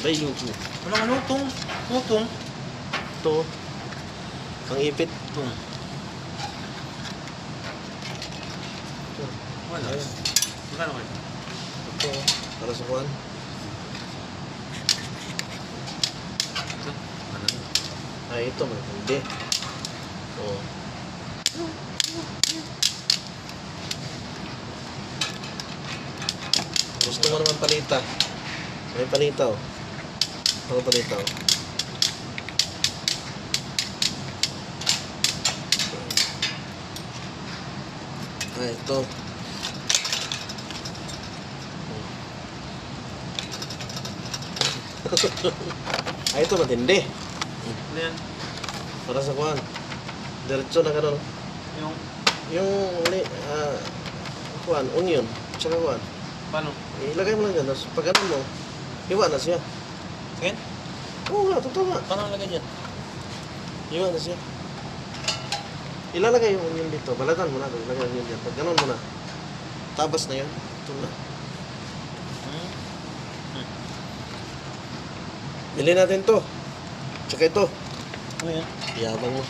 Bay, yuko. Ano, utong. Utong. Ito. Ang ipit. Utong. Wala. Ayun. Magkano kayo? Ito. Para sa kuwan. Ito. Ano na? Ay, ito. Hindi. Oo. Gusto mo naman palita. May palita, oh. Ito palita, oh. Ay, ito. Ay, ito matindi. Ano yan? Para sa kuwan. Diretso na gano'n. Yung, Yung, kuwan, onion. Tsaka kuwan. paano? Ilagay mo lang dyan. Tapos pag ganun mo, hiwa na siya. Again? Oo nga, totoo nga. Paano nalagay dyan? Hiwa na siya. Ilalagay yung onion dito. Balatan mo na. Ilagay yung onion dyan. Pag ganun mo na, tabas na yun. Ito na. Bili natin to. Tsaka ito. Ano yan? Yabang mo.